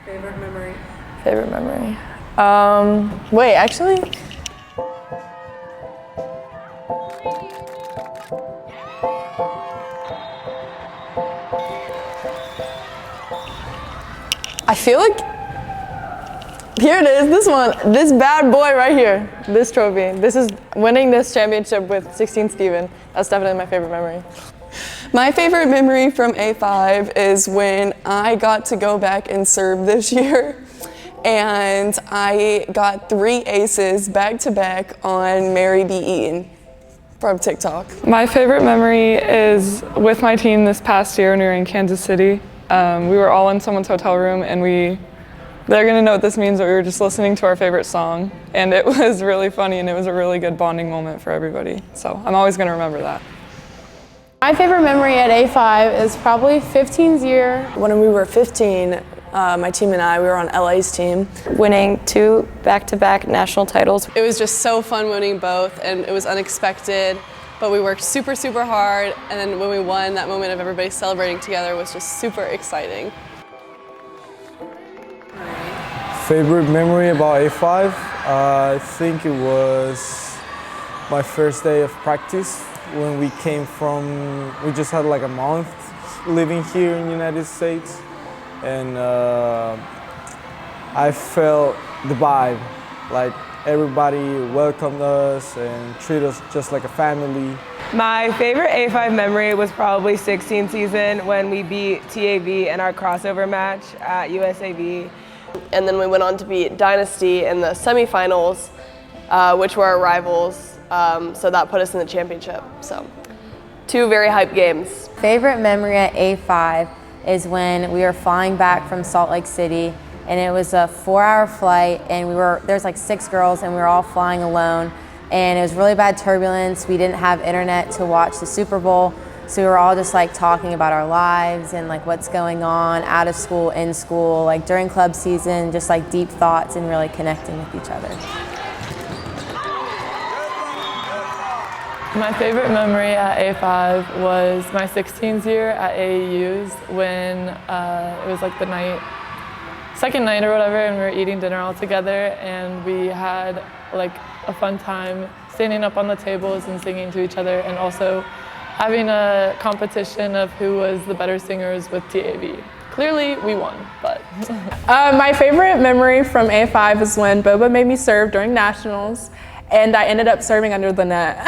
Favorite memory? Favorite memory. Wait, actually? I feel like, here it is, this bad boy right here, this trophy. This is winning this championship with 16 Steven. That's definitely my favorite memory. My favorite memory from A5 is when I got to go back and serve this year, and I got 3 aces back to back on Mary B. Eaton from TikTok. My favorite memory is with my team this past year when we were in Kansas City. We were all in someone's hotel room, and they're gonna know what this means, but we were just listening to our favorite song, and it was really funny, and it was a really good bonding moment for everybody. So I'm always gonna remember that. My favorite memory at A5 is probably 15's year. When we were 15, my team and we were on LA's team. Winning 2 back-to-back national titles. It was just so fun winning both, and it was unexpected, but we worked super, super hard, and then when we won, that moment of everybody celebrating together was just super exciting. Favorite memory about A5? I think it was my first day of practice when we just had like a month living here in the United States, and I felt the vibe, like everybody welcomed us and treated us just like a family. My favorite A5 memory was probably 16 season when we beat TAV in our crossover match at USAV. And then we went on to beat Dynasty in the semifinals, which were our rivals. So that put us in the championship. So 2 very hype games. Favorite memory at A5 is when we were flying back from Salt Lake City, and it was a 4-hour flight, and there's like 6 girls, and we were all flying alone, and it was really bad turbulence. We didn't have internet to watch the Super Bowl, so we were all just like talking about our lives and like what's going on out of school, in school, like during club season, just like deep thoughts and really connecting with each other. My favorite memory at A5 was my 16th year at AAU's when it was like the second night or whatever, and we were eating dinner all together, and we had like a fun time standing up on the tables and singing to each other, and also having a competition of who was the better singers with TAV. Clearly we won, but. My favorite memory from A5 is when Boba made me serve during nationals, and I ended up serving under the net.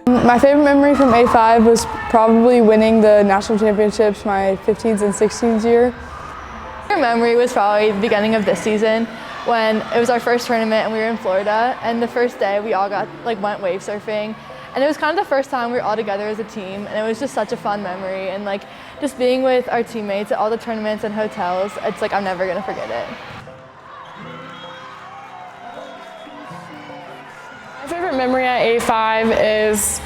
My favorite memory from A5 was probably winning the national championships my 15s and 16s year. My favorite memory was probably the beginning of this season when it was our first tournament and we were in Florida, and the first day we all went wave surfing, and it was kind of the first time we were all together as a team, and it was just such a fun memory, and like just being with our teammates at all the tournaments and hotels, it's like I'm never gonna forget it. My favorite memory at A5 is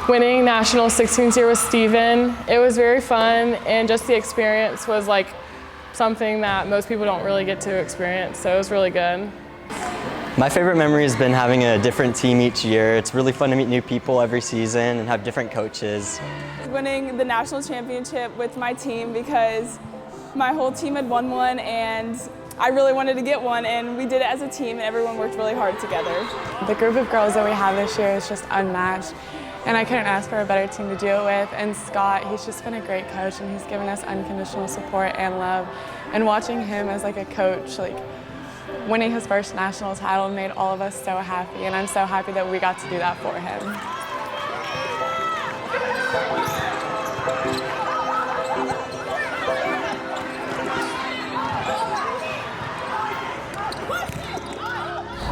winning national 16th year with Steven. It was very fun, and just the experience was like something that most people don't really get to experience, so it was really good. My favorite memory has been having a different team each year. It's really fun to meet new people every season and have different coaches. Winning the national championship with my team because my whole team had won one, and I really wanted to get one, and we did it as a team, and everyone worked really hard together. The group of girls that we have this year is just unmatched, and I couldn't ask for a better team to do it with. And Scott, he's just been a great coach, and he's given us unconditional support and love. And watching him as like a coach, like winning his first national title made all of us so happy, and I'm so happy that we got to do that for him.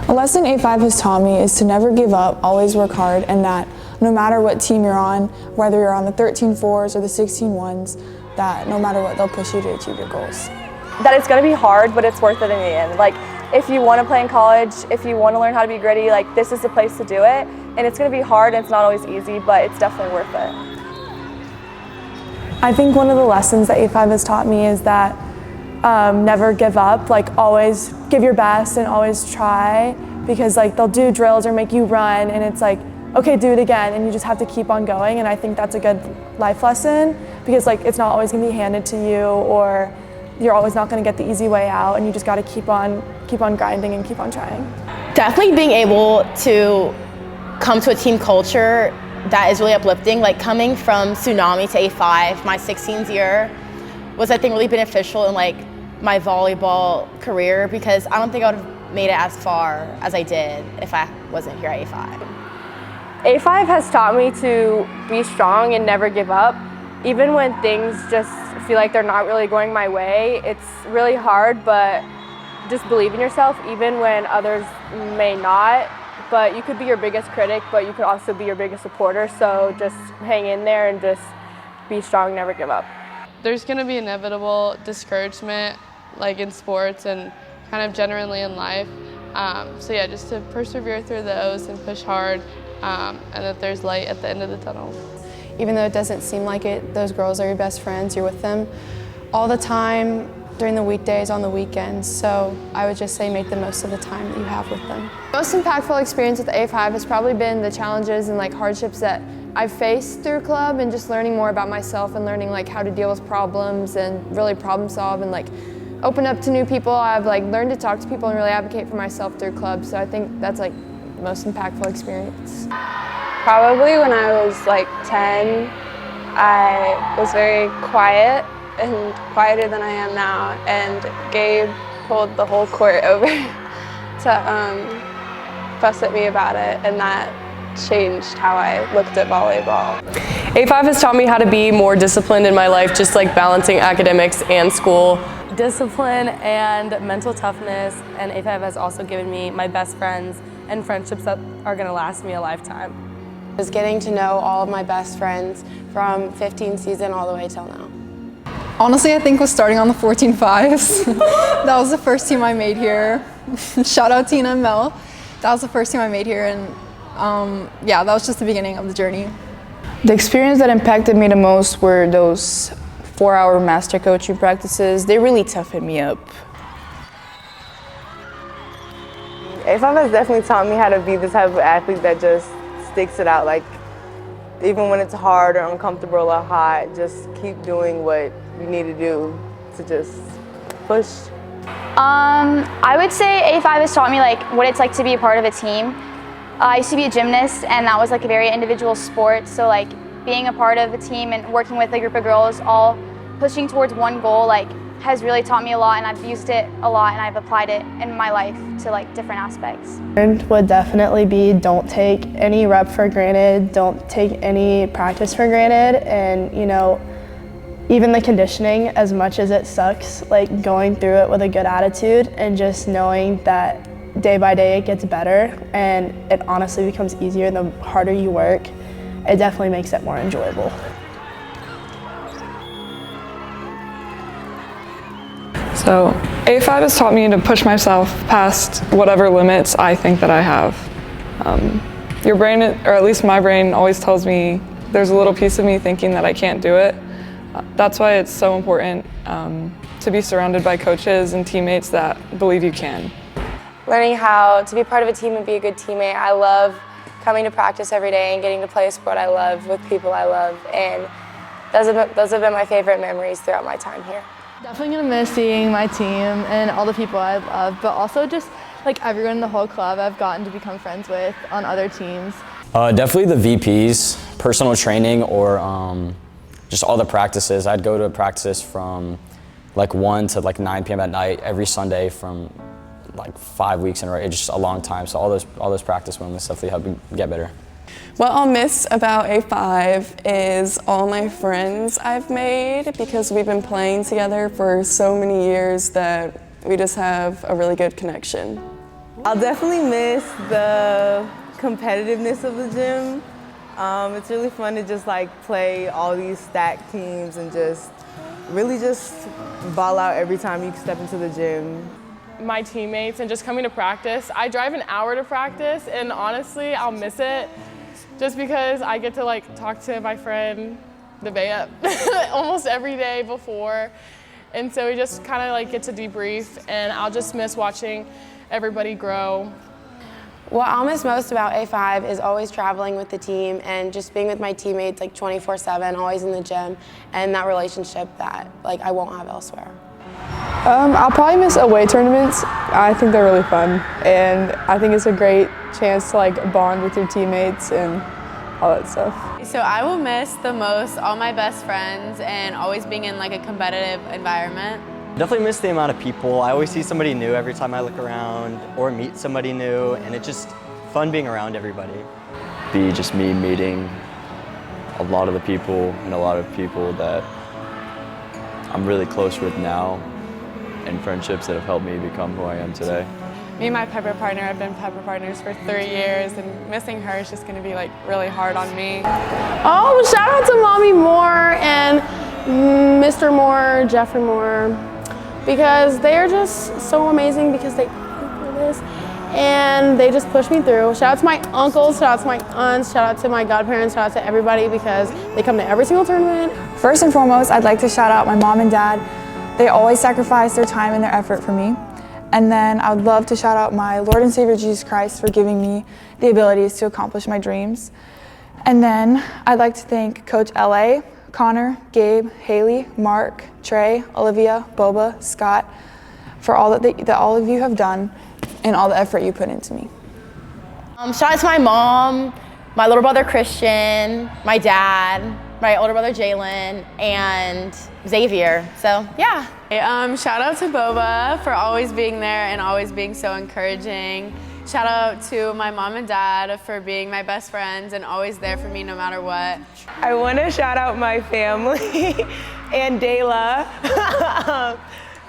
A lesson A5 has taught me is to never give up, always work hard, and that no matter what team you're on, whether you're on the 13-4s or the 16-1s, that no matter what, they'll push you to achieve your goals. That it's gonna be hard, but it's worth it in the end. Like, if you wanna play in college, if you wanna learn how to be gritty, like, this is the place to do it. And it's gonna be hard, and it's not always easy, but it's definitely worth it. I think one of the lessons that A5 has taught me is that never give up, like always give your best and always try, because like they'll do drills or make you run and it's like, okay, do it again, and you just have to keep on going. And I think that's a good life lesson, because like it's not always gonna be handed to you, or you're always not going to get the easy way out, and you just got to keep on grinding and keep on trying. Definitely being able to come to a team culture that is really uplifting, like coming from Tsunami to A5, my 16th year, was I think really beneficial in like my volleyball career, because I don't think I would have made it as far as I did if I wasn't here at A5. A5 has taught me to be strong and never give up. Even when things just feel like they're not really going my way, it's really hard, but just believe in yourself even when others may not. But you could be your biggest critic, but you could also be your biggest supporter, so just hang in there and just be strong, never give up. There's going to be inevitable discouragement, like in sports and kind of generally in life. So yeah, just to persevere through those and push hard, and that there's light at the end of the tunnel. Even though it doesn't seem like it, those girls are your best friends. You're with them all the time, during the weekdays, on the weekends. So I would just say make the most of the time that you have with them. Most impactful experience with A5 has probably been the challenges and like hardships that I've faced through club, and just learning more about myself and learning like how to deal with problems and really problem solve and like open up to new people. I've like learned to talk to people and really advocate for myself through club. So I think that's like the most impactful experience. Probably when I was like 10, I was very quiet and quieter than I am now, and Gabe pulled the whole court over to fuss at me about it, and that changed how I looked at volleyball. A5 has taught me how to be more disciplined in my life, just like balancing academics and school. Discipline and mental toughness, and A5 has also given me my best friends and friendships that are going to last me a lifetime. I was getting to know all of my best friends from 15 season all the way till now. Honestly, I think was starting on the 14-5s. That was the first team I made here. Shout out Tina and Mel. That was the first team I made here, and yeah, that was just the beginning of the journey. The experience that impacted me the most were those 4-hour master coaching practices. They really toughened me up. A5 has definitely taught me how to be the type of athlete that just sticks it out. Like, even when it's hard or uncomfortable or hot, just keep doing what you need to do to just push. I would say A5 has taught me like what it's like to be a part of a team. I used to be a gymnast, and that was like a very individual sport. So like being a part of a team and working with a group of girls all pushing towards one goal like has really taught me a lot, and I've used it a lot, and I've applied it in my life to like different aspects. Would definitely be don't take any rep for granted, don't take any practice for granted, and you know, even the conditioning, as much as it sucks, like going through it with a good attitude and just knowing that day by day it gets better, and it honestly becomes easier the harder you work. It definitely makes it more enjoyable. So A5 has taught me to push myself past whatever limits I think that I have. Your brain, or at least my brain, always tells me there's a little piece of me thinking that I can't do it. That's why it's so important to be surrounded by coaches and teammates that believe you can. Learning how to be part of a team and be a good teammate. I love coming to practice every day and getting to play a sport I love with people I love, and those have been my favorite memories throughout my time here. Definitely gonna miss seeing my team and all the people I love, but also just like everyone in the whole club I've gotten to become friends with on other teams. Definitely the VPs, personal training, or just all the practices. I'd go to practice from like 1 to like 9 p.m. at night every Sunday from like 5 weeks in a row. It's just a long time. So all those practice moments definitely help me get better. What I'll miss about A5 is all my friends I've made, because we've been playing together for so many years that we just have a really good connection. I'll definitely miss the competitiveness of the gym. It's really fun to just like play all these stacked teams and just really just ball out every time you step into the gym. My teammates and just coming to practice. I drive an hour to practice, and honestly, I'll miss it just because I get to like talk to my friend, the Bea, almost every day before. And so we just kind of like get to debrief, and I'll just miss watching everybody grow. What I'll miss most about A5 is always traveling with the team and just being with my teammates like 24/7, always in the gym, and that relationship that like I won't have elsewhere. I'll probably miss away tournaments. I think they're really fun, and I think it's a great chance to like bond with your teammates and all that stuff. So I will miss the most all my best friends and always being in like a competitive environment. Definitely miss the amount of people. I always see somebody new every time I look around or meet somebody new, and it's just fun being around everybody. Be just me meeting a lot of the people and a lot of people that I'm really close with now, and friendships that have helped me become who I am today. Me and my pepper partner have been pepper partners for 3 years, and missing her is just going to be like really hard on me. Oh, shout out to Mommy Moore and Mr. Moore, Jeffrey Moore, because they are just so amazing because they put through this and they just push me through. Shout out to my uncles, shout out to my aunts, shout out to my godparents, shout out to everybody because they come to every single tournament. First and foremost, I'd like to shout out my mom and dad. They always sacrifice their time and their effort for me. And then I would love to shout out my Lord and Savior Jesus Christ for giving me the abilities to accomplish my dreams. And then I'd like to thank Coach LA, Connor, Gabe, Haley, Mark, Trey, Olivia, Boba, Scott, for all that all of you have done and all the effort you put into me. Shout out to my mom, my little brother Christian, my dad, my older brother Jalen, and Xavier. So yeah. Shout out to Boba for always being there and always being so encouraging. Shout out to my mom and dad for being my best friends and always there for me no matter what. I want to shout out my family and Dayla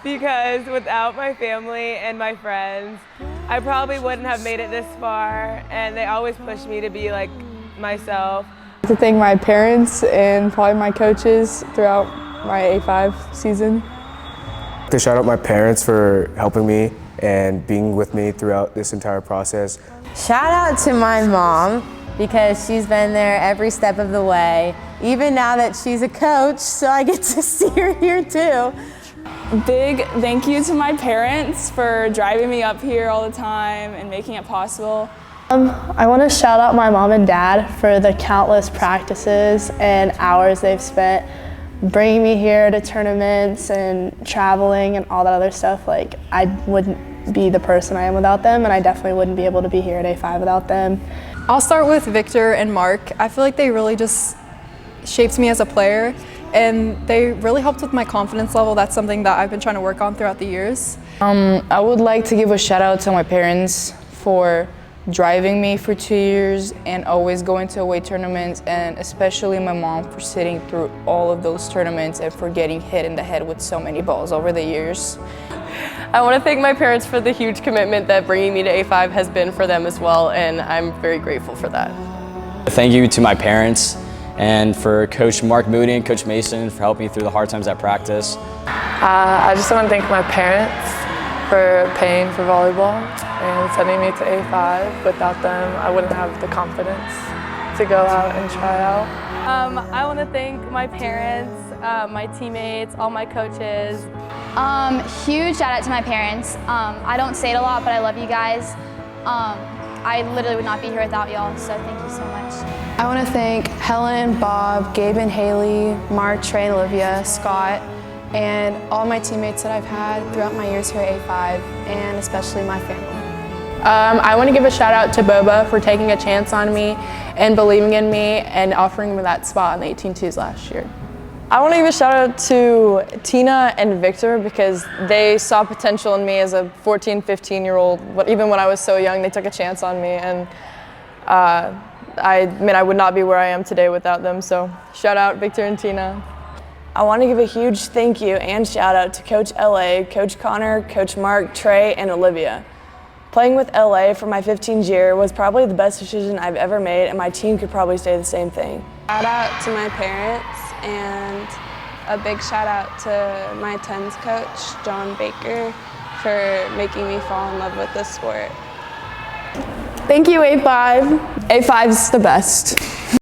because without my family and my friends, I probably wouldn't have made it this far, and they always push me to be like myself. To thank my parents and probably my coaches throughout my A5 season. To shout out my parents for helping me and being with me throughout this entire process. Shout out to my mom because she's been there every step of the way, even now that she's a coach, so I get to see her here too. Big thank you to my parents for driving me up here all the time and making it possible. I want to shout out my mom and dad for the countless practices and hours they've spent bringing me here to tournaments and traveling and all that other stuff. Like, I wouldn't be the person I am without them, and I definitely wouldn't be able to be here at A5 without them. I'll start with Victor and Mark. I feel like they really just shaped me as a player, and they really helped with my confidence level. That's something that I've been trying to work on throughout the years. I would like to give a shout out to my parents for driving me for 2 years and always going to away tournaments, and especially my mom for sitting through all of those tournaments and for getting hit in the head with so many balls over the years. I want to thank my parents for the huge commitment that bringing me to A5 has been for them as well, and I'm very grateful for that. Thank you to my parents and for Coach Mark Moody and Coach Mason for helping me through the hard times at practice. I just want to thank my parents for paying for volleyball and sending me to A5. Without them, I wouldn't have the confidence to go out and try out. I want to thank my parents, my teammates, all my coaches. Huge shout out to my parents. I don't say it a lot, but I love you guys. I literally would not be here without y'all, so thank you so much. I want to thank Helen, Bob, Gabe and Haley, Mark, Trey, Olivia, Scott, and all my teammates that I've had throughout my years here at A5, and especially my family. I want to give a shout out to Boba for taking a chance on me and believing in me and offering me that spot on the 18-2s last year. I want to give a shout out to Tina and Victor because they saw potential in me as a 14, 15-year-old. But even when I was so young, they took a chance on me, and I would not be where I am today without them. So shout out Victor and Tina. I want to give a huge thank you and shout out to Coach LA, Coach Connor, Coach Mark, Trey, and Olivia. Playing with LA for my 15th year was probably the best decision I've ever made, and my team could probably say the same thing. Shout out to my parents and a big shout out to my 10s coach, John Baker, for making me fall in love with this sport. Thank you, A5. A5's the best.